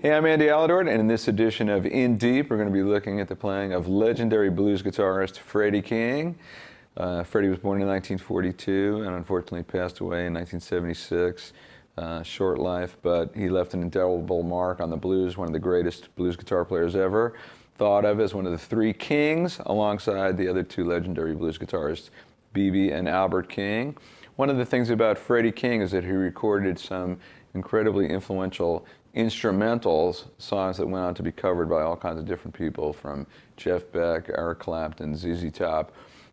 Hey, I'm Andy Aledort, and in this edition of In Deep, we're going to be looking at the playing of legendary blues guitarist Freddie King. Freddie was born in 1942 and unfortunately passed away in 1976. Short life, but he left an indelible mark on the blues, one of the greatest blues guitar players ever. Thought of as one of the three kings alongside the other two legendary blues guitarists, B.B. and Albert King. One of the things about Freddie King is that he recorded some incredibly influential instrumentals, songs that went on to be covered by all kinds of different people, from Jeff Beck, Eric Clapton, ZZ Top,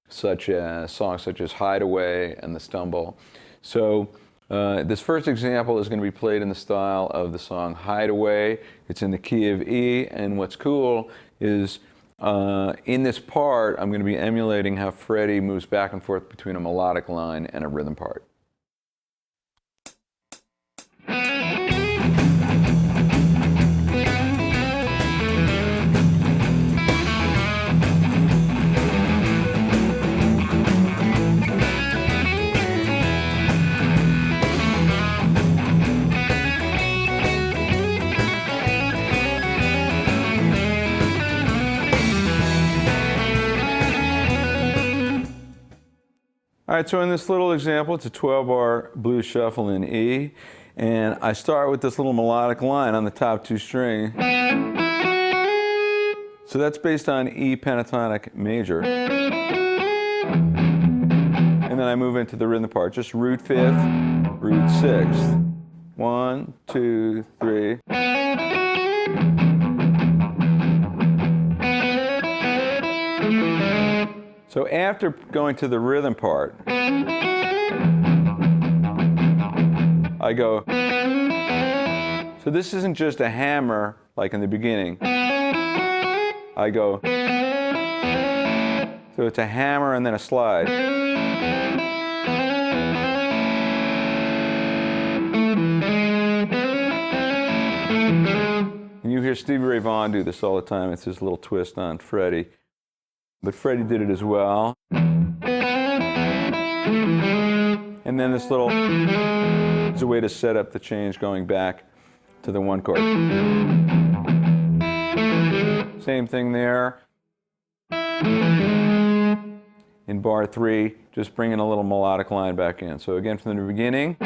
songs such as Hideway and The Stumble. So this first example is going to be played in the style of the song Hideway. It's in the key of E, and what's cool is in this part I'm going to be emulating how Freddie moves back and forth between a melodic line and a rhythm part. All right, so in this little example, it's a 12-bar blues shuffle in E, and I start with this little melodic line on the top two strings. So that's based on E pentatonic major. And then I move into the rhythm part, just root fifth, root sixth. 1, 2, 3. So after going to the rhythm part, I go, so this isn't just a hammer like in the beginning. I go, so it's a hammer and then a slide. And you hear Stevie Ray Vaughan do this all the time. It's his little twist on Freddie. But Freddie did it as well. And then this little is a way to set up the change going back to the one chord. Same thing there. In bar 3, just bringing a little melodic line back in. So again, from the beginning.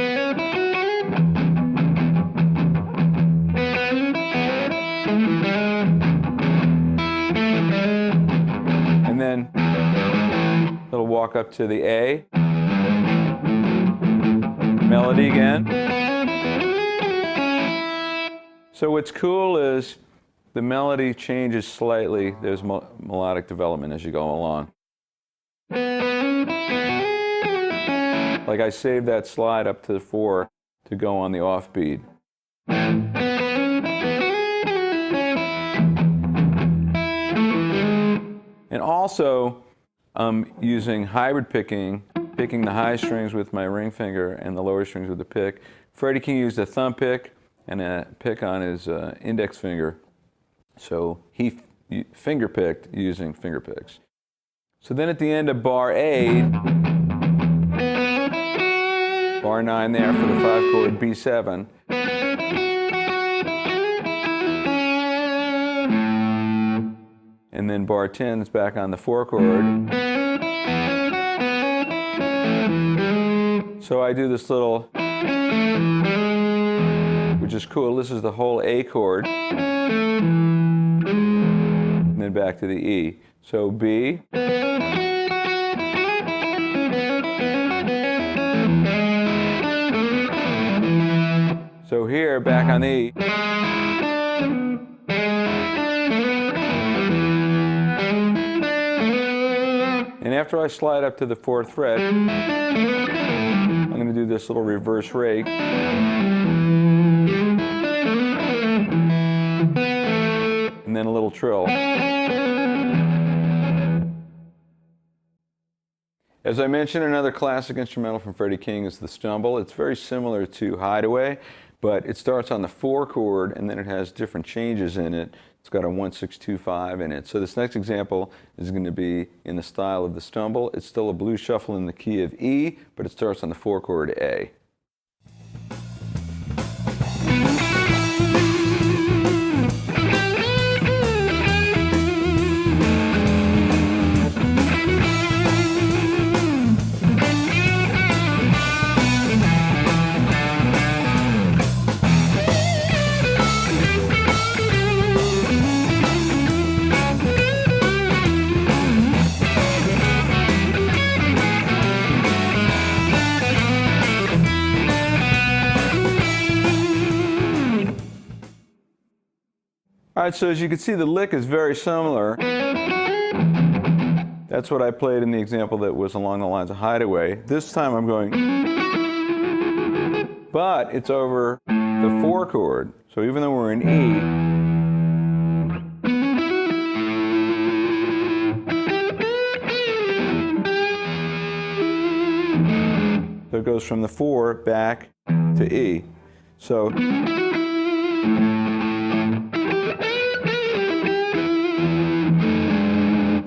Then little walk up to the A, melody again. So what's cool is the melody changes slightly. There's melodic development as you go along. Like I saved that slide up to the 4 to go on the offbeat. And also, I'm using hybrid picking the high strings with my ring finger and the lower strings with the pick. Freddie King used a thumb pick and a pick on his index finger. So he finger picked using finger picks. So then at the end of bar 8, bar 9 there for the 5-chord B7. And then bar 10 is back on the 4-chord. So I do this little, which is cool. This is the whole A chord. And then back to the E. So B. So here, back on the E. And after I slide up to the 4th fret, I'm going to do this little reverse rake. And then a little trill. As I mentioned, another classic instrumental from Freddie King is The Stumble. It's very similar to Hideway, but it starts on the 4-chord and then it has different changes in it. It's got a 1-6-2-5 in it. So this next example is going to be in the style of The Stumble. It's still a blues shuffle in the key of E, but it starts on the 4-chord A. All right, so as you can see, the lick is very similar. That's what I played in the example that was along the lines of Hideway. This time I'm going, but it's over the 4 chord. So even though we're in E, so it goes from the 4 back to E. So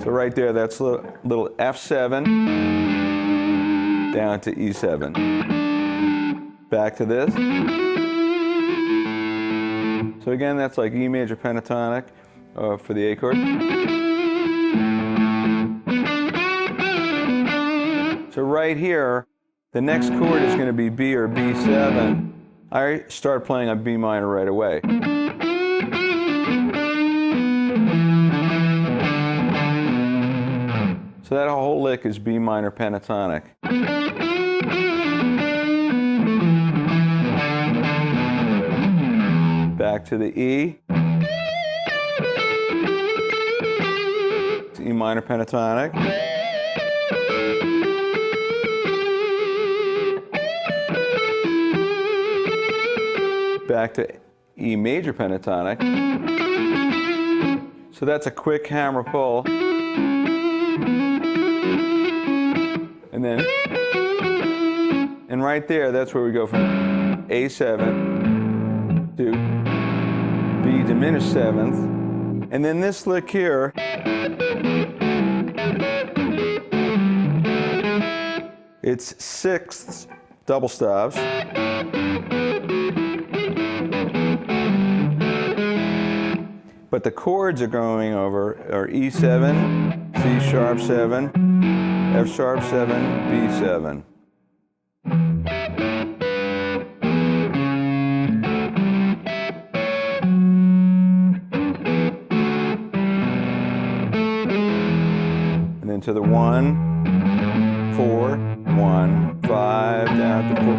right there, that's a little F7 down to E7. Back to this. So again, that's like E major pentatonic for the A chord. So right here, the next chord is going to be B or B7. I start playing on B minor right away. So that whole lick is B minor pentatonic. Back to the E. To E minor pentatonic. Back to E major pentatonic. So that's a quick hammer pull. And right there, that's where we go from A7 to B diminished 7th. And then this lick here, it's 6ths double stops. But the chords are going over are E7, C sharp 7, F sharp 7, B7. And then to the 1, 4, 1, 5, down to 4.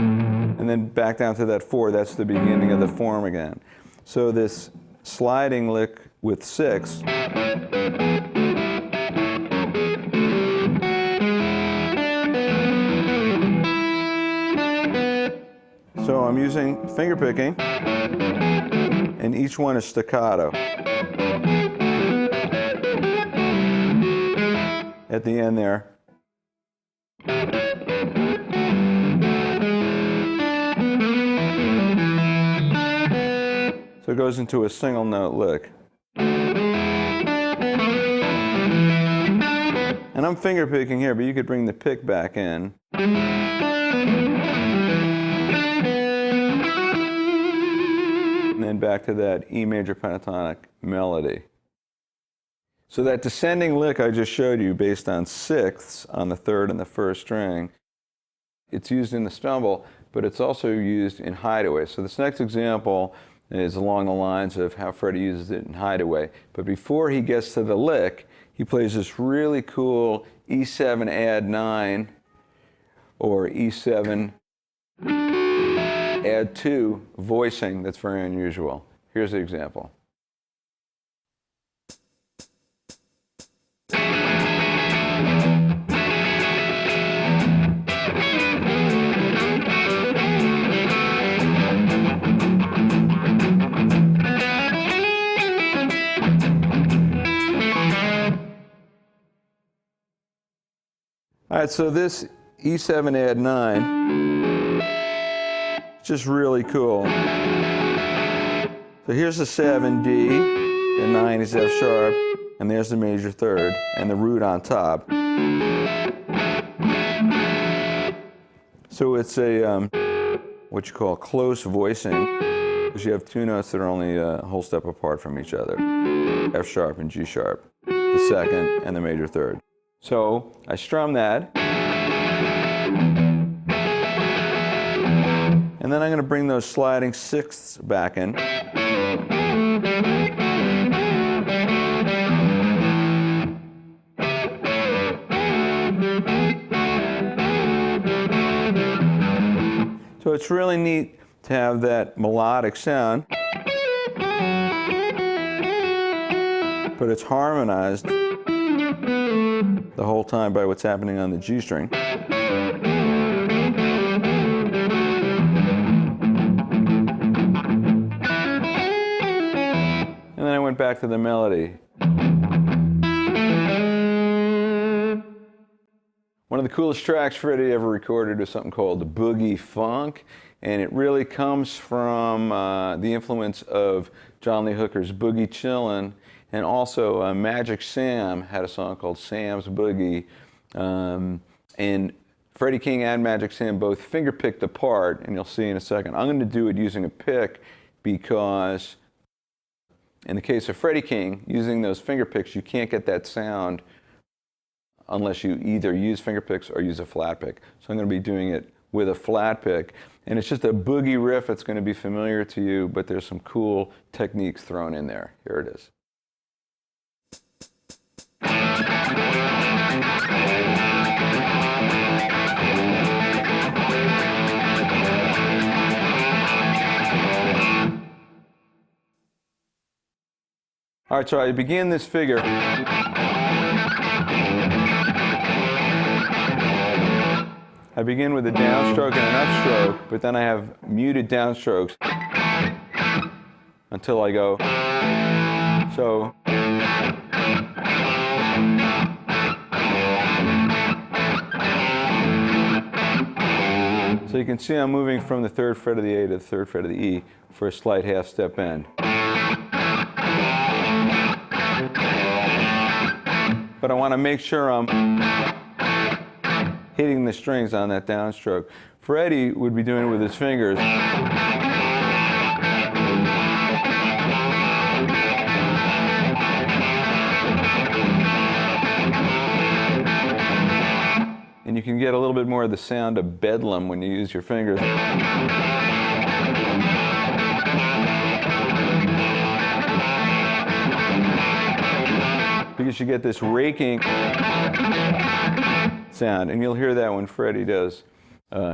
And then back down to that 4. That's the beginning of the form again. So this sliding lick with 6. So I'm using finger picking, and each one is staccato. At the end there. So it goes into a single note lick. And I'm finger picking here, but you could bring the pick back in. And then back to that E major pentatonic melody. So that descending lick I just showed you based on 6ths on the 3rd and the 1st string, it's used in the stumble, but it's also used in Hideway. So this next example is along the lines of how Freddie uses it in Hideway. But before he gets to the lick, he plays this really cool E7 add 9 or E7 add 2 voicing that's very unusual. Here's the example. All right, so this E7 add 9, it's just really cool. So here's the 7 D, the 9 is F sharp, and there's the major 3rd, and the root on top. So it's a what you call close voicing, because you have 2 notes that are only a whole step apart from each other, F sharp and G sharp, the 2nd and the major 3rd. So I strum that, and then I'm going to bring those sliding 6ths back in. So it's really neat to have that melodic sound. but it's harmonized the whole time by what's happening on the G string. And then I went back to the melody. One of the coolest tracks Freddie ever recorded was something called the Boogie Funk, and it really comes from the influence of John Lee Hooker's Boogie Chillin', and also Magic Sam had a song called Sam's Boogie, and Freddie King and Magic Sam both finger-picked the part, and you'll see in a second. I'm going to do it using a pick because in the case of Freddie King, using those finger picks, you can't get that sound unless you either use finger picks or use a flat pick. So I'm going to be doing it with a flat pick. And it's just a boogie riff that's going to be familiar to you, but there's some cool techniques thrown in there. Here it is. All right, so I begin this figure. I begin with a downstroke and an upstroke, but then I have muted downstrokes until I go so. So you can see I'm moving from the 3rd fret of the A to the 3rd fret of the E for a slight half step bend. But I want to make sure I'm hitting the strings on that downstroke. Freddie would be doing it with his fingers. And you can get a little bit more of the sound of bedlam when you use your fingers. Because you get this raking sound, and you'll hear that when Freddie does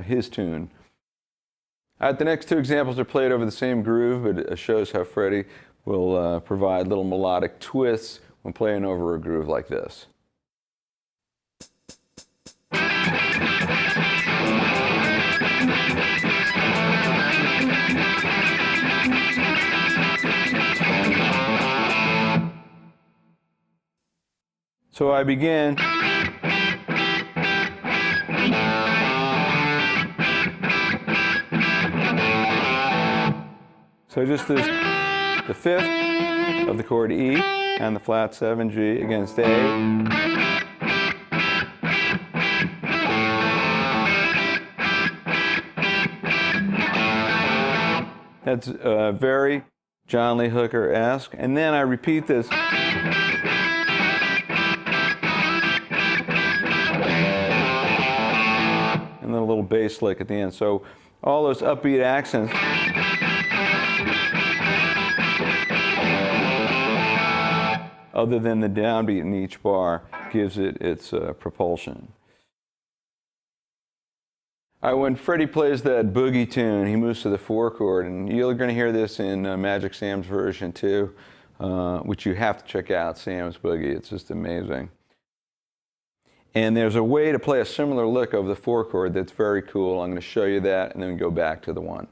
his tune. All right, the next 2 examples are played over the same groove, but it shows how Freddie will provide little melodic twists when playing over a groove like this. So I begin. So just this, the 5th of the chord E and the flat 7G against A. That's very John Lee Hooker-esque. And then I repeat this. And then a little bass lick at the end. So all those upbeat accents. Other than the downbeat in each bar gives it its propulsion. All right, when Freddie plays that boogie tune, he moves to the 4 chord, and you're going to hear this in Magic Sam's version too, which you have to check out, Sam's Boogie. It's just amazing. And there's a way to play a similar lick over the 4 chord that's very cool. I'm going to show you that, and then go back to the 1.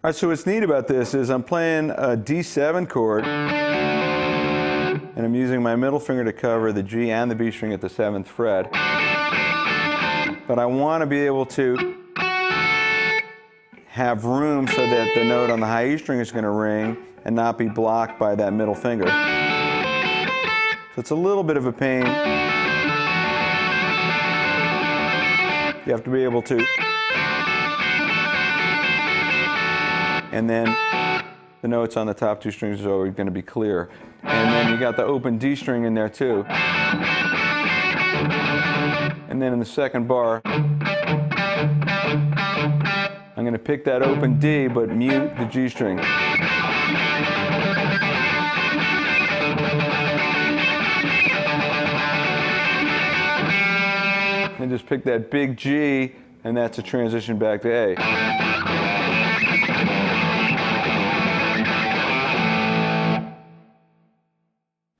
All right, so what's neat about this is I'm playing a D7 chord, and I'm using my middle finger to cover the G and the B string at the 7th fret. But I want to be able to have room so that the note on the high E string is going to ring and not be blocked by that middle finger. So it's a little bit of a pain. You have to be able to. And then the notes on the top 2 strings are always going to be clear. And then you got the open D string in there too. And then in the 2nd bar, I'm I'm going to pick that open D, but mute the G string. And just pick that big G, and that's a transition back to A.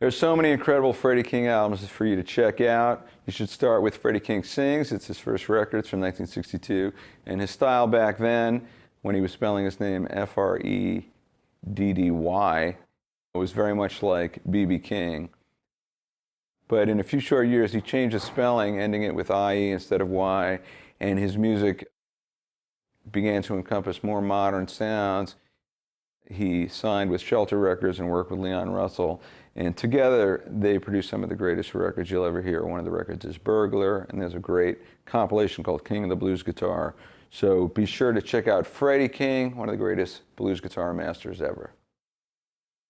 There's so many incredible Freddie King albums for you to check out. You should start with Freddie King Sings. It's his first record. It's from 1962. And his style back then, when he was spelling his name Freddy, was very much like B.B. King. But in a few short years, he changed his spelling, ending it with IE instead of Y, and his music began to encompass more modern sounds. He signed with Shelter Records and worked with Leon Russell, and together they produced some of the greatest records you'll ever hear. One of the records is Burglar, and there's a great compilation called King of the Blues Guitar. So be sure to check out Freddie King, one of the greatest blues guitar masters ever.